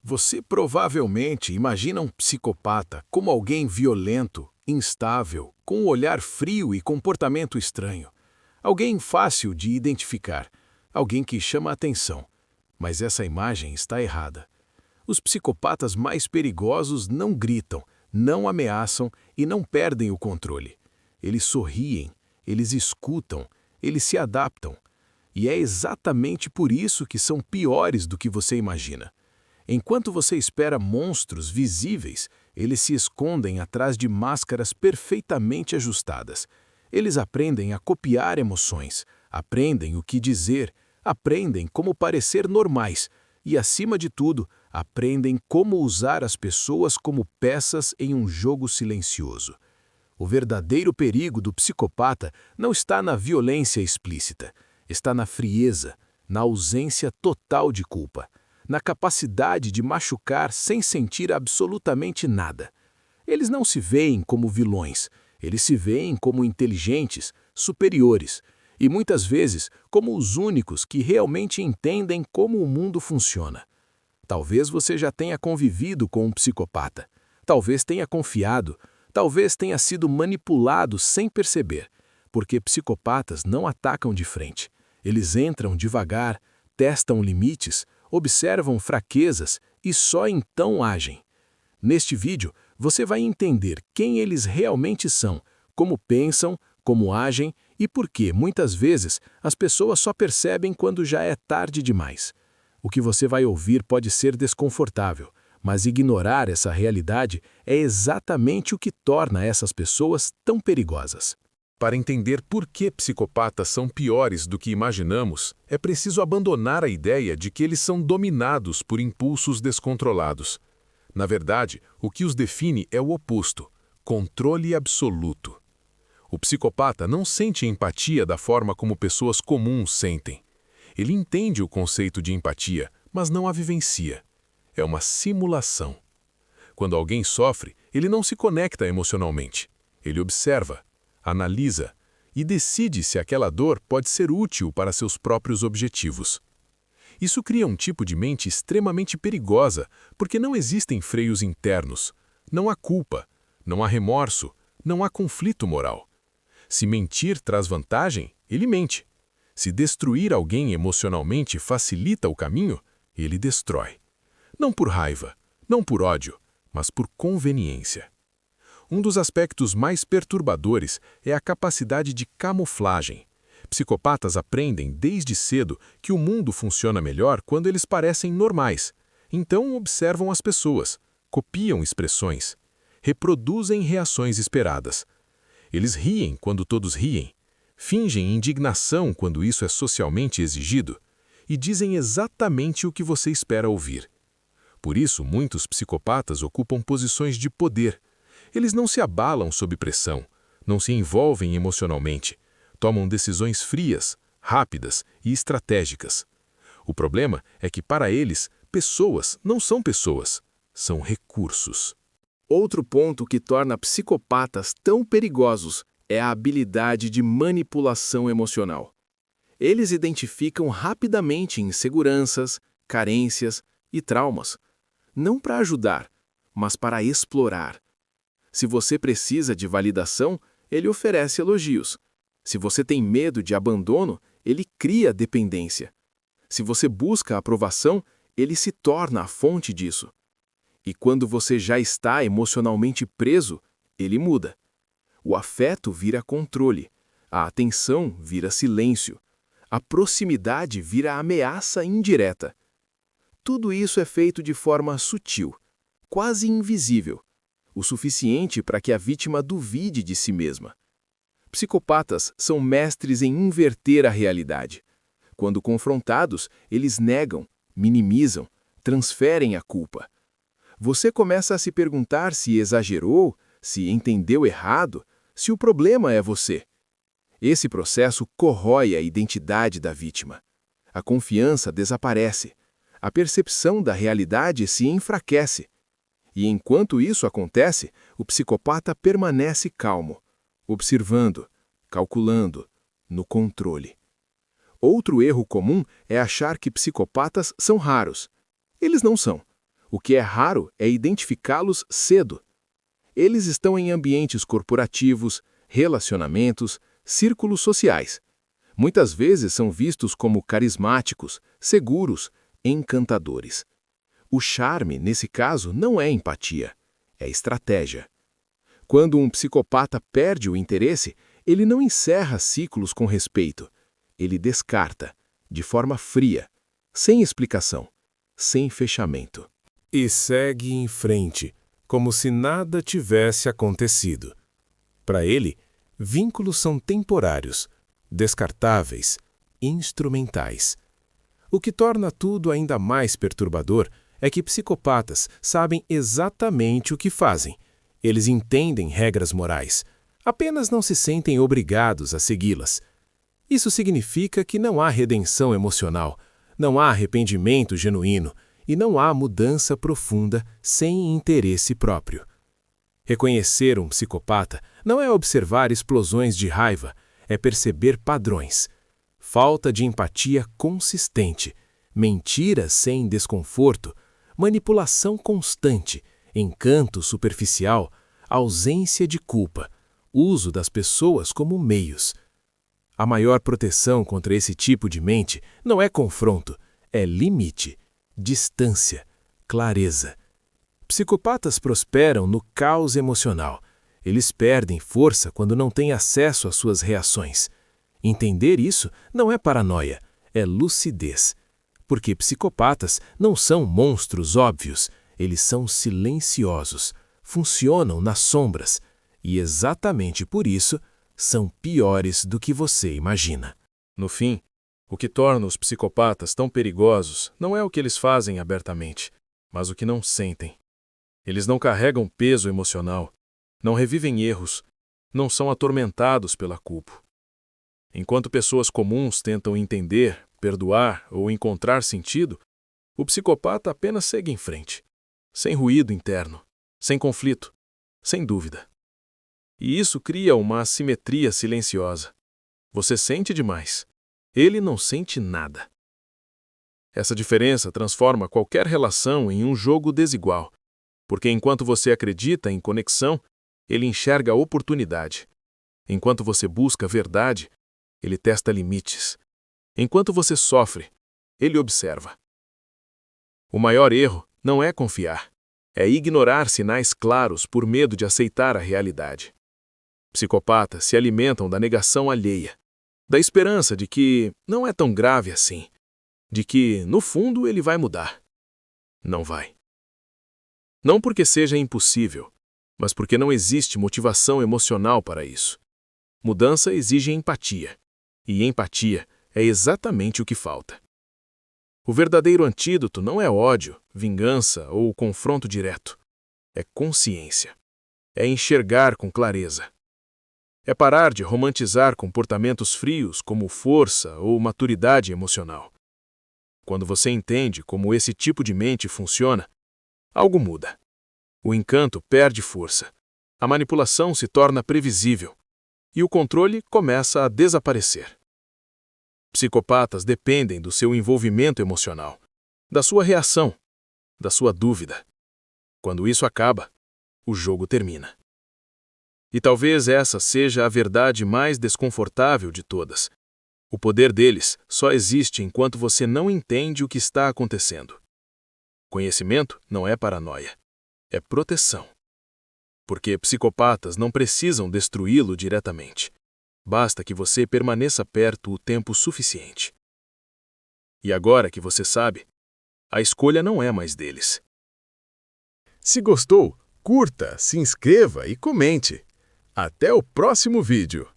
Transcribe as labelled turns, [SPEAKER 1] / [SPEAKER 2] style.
[SPEAKER 1] Você provavelmente imagina um psicopata como alguém violento, instável, com um olhar frio e comportamento estranho. Alguém fácil de identificar, alguém que chama a atenção. Mas essa imagem está errada. Os psicopatas mais perigosos não gritam, não ameaçam e não perdem o controle. Eles sorriem, eles escutam, eles se adaptam. E é exatamente por isso que são piores do que você imagina. Enquanto você espera monstros visíveis, eles se escondem atrás de máscaras perfeitamente ajustadas. Eles aprendem a copiar emoções, aprendem o que dizer, aprendem como parecer normais e, acima de tudo, aprendem como usar as pessoas como peças em um jogo silencioso. O verdadeiro perigo do psicopata não está na violência explícita, está na frieza, na ausência total de culpa, na capacidade de machucar sem sentir absolutamente nada. Eles não se veem como vilões, eles se veem como inteligentes, superiores, e muitas vezes como os únicos que realmente entendem como o mundo funciona. Talvez você já tenha convivido com um psicopata, talvez tenha confiado, talvez tenha sido manipulado sem perceber, porque psicopatas não atacam de frente. Eles entram devagar, testam limites, observam fraquezas e só então agem. Neste vídeo, você vai entender quem eles realmente são, como pensam, como agem e por que, muitas vezes, as pessoas só percebem quando já é tarde demais. O que você vai ouvir pode ser desconfortável, mas ignorar essa realidade é exatamente o que torna essas pessoas tão perigosas.
[SPEAKER 2] Para entender por que psicopatas são piores do que imaginamos, é preciso abandonar a ideia de que eles são dominados por impulsos descontrolados. Na verdade, o que os define é o oposto: controle absoluto. O psicopata não sente empatia da forma como pessoas comuns sentem. Ele entende o conceito de empatia, mas não a vivencia. É uma simulação. Quando alguém sofre, ele não se conecta emocionalmente. Ele observa, analisa e decide se aquela dor pode ser útil para seus próprios objetivos. Isso cria um tipo de mente extremamente perigosa, porque não existem freios internos, não há culpa, não há remorso, não há conflito moral. Se mentir traz vantagem, ele mente. Se destruir alguém emocionalmente facilita o caminho, ele destrói. Não por raiva, não por ódio, mas por conveniência. Um dos aspectos mais perturbadores é a capacidade de camuflagem. Psicopatas aprendem desde cedo que o mundo funciona melhor quando eles parecem normais. Então observam as pessoas, copiam expressões, reproduzem reações esperadas. Eles riem quando todos riem, fingem indignação quando isso é socialmente exigido e dizem exatamente o que você espera ouvir. Por isso, muitos psicopatas ocupam posições de poder. Eles não se abalam sob pressão, não se envolvem emocionalmente, tomam decisões frias, rápidas e estratégicas. O problema é que, para eles, pessoas não são pessoas, são recursos.
[SPEAKER 3] Outro ponto que torna psicopatas tão perigosos é a habilidade de manipulação emocional. Eles identificam rapidamente inseguranças, carências e traumas, não para ajudar, mas para explorar. Se você precisa de validação, ele oferece elogios. Se você tem medo de abandono, ele cria dependência. Se você busca aprovação, ele se torna a fonte disso. E quando você já está emocionalmente preso, ele muda. O afeto vira controle, a atenção vira silêncio, a proximidade vira ameaça indireta. Tudo isso é feito de forma sutil, quase invisível, o suficiente para que a vítima duvide de si mesma. Psicopatas são mestres em inverter a realidade. Quando confrontados, eles negam, minimizam, transferem a culpa. Você começa a se perguntar se exagerou, se entendeu errado, se o problema é você. Esse processo corrói a identidade da vítima. A confiança desaparece. A percepção da realidade se enfraquece. E enquanto isso acontece, o psicopata permanece calmo, observando, calculando, no controle. Outro erro comum é achar que psicopatas são raros. Eles não são. O que é raro é identificá-los cedo. Eles estão em ambientes corporativos, relacionamentos, círculos sociais. Muitas vezes são vistos como carismáticos, seguros, encantadores. O charme, nesse caso, não é empatia, é estratégia. Quando um psicopata perde o interesse, ele não encerra ciclos com respeito. Ele descarta, de forma fria, sem explicação, sem fechamento.
[SPEAKER 2] E segue em frente, como se nada tivesse acontecido. Para ele, vínculos são temporários, descartáveis, instrumentais. O que torna tudo ainda mais perturbador é que psicopatas sabem exatamente o que fazem. Eles entendem regras morais, apenas não se sentem obrigados a segui-las. Isso significa que não há redenção emocional, não há arrependimento genuíno e não há mudança profunda sem interesse próprio. Reconhecer um psicopata não é observar explosões de raiva, é perceber padrões. Falta de empatia consistente, mentira sem desconforto, manipulação constante, encanto superficial, ausência de culpa, uso das pessoas como meios. A maior proteção contra esse tipo de mente não é confronto, é limite, distância, clareza. Psicopatas prosperam no caos emocional. Eles perdem força quando não têm acesso às suas reações. Entender isso não é paranoia, é lucidez. Porque psicopatas não são monstros óbvios, eles são silenciosos, funcionam nas sombras e, exatamente por isso, são piores do que você imagina.
[SPEAKER 1] No fim, o que torna os psicopatas tão perigosos não é o que eles fazem abertamente, mas o que não sentem. Eles não carregam peso emocional, não revivem erros, não são atormentados pela culpa. Enquanto pessoas comuns tentam entender, perdoar ou encontrar sentido, o psicopata apenas segue em frente, sem ruído interno, sem conflito, sem dúvida. E isso cria uma assimetria silenciosa. Você sente demais. Ele não sente nada. Essa diferença transforma qualquer relação em um jogo desigual, porque enquanto você acredita em conexão, ele enxerga a oportunidade. Enquanto você busca verdade, ele testa limites. Enquanto você sofre, ele observa. O maior erro não é confiar, é ignorar sinais claros por medo de aceitar a realidade. Psicopatas se alimentam da negação alheia, da esperança de que não é tão grave assim, de que, no fundo, ele vai mudar. Não vai. Não porque seja impossível, mas porque não existe motivação emocional para isso. Mudança exige empatia, e empatia é exatamente o que falta. O verdadeiro antídoto não é ódio, vingança ou confronto direto. É consciência. É enxergar com clareza. É parar de romantizar comportamentos frios como força ou maturidade emocional. Quando você entende como esse tipo de mente funciona, algo muda. O encanto perde força, a manipulação se torna previsível e o controle começa a desaparecer. Psicopatas dependem do seu envolvimento emocional, da sua reação, da sua dúvida. Quando isso acaba, o jogo termina. E talvez essa seja a verdade mais desconfortável de todas. O poder deles só existe enquanto você não entende o que está acontecendo. Conhecimento não é paranoia, é proteção. Porque psicopatas não precisam destruí-lo diretamente. Basta que você permaneça perto o tempo suficiente. E agora que você sabe, a escolha não é mais deles.
[SPEAKER 2] Se gostou, curta, se inscreva e comente. Até o próximo vídeo!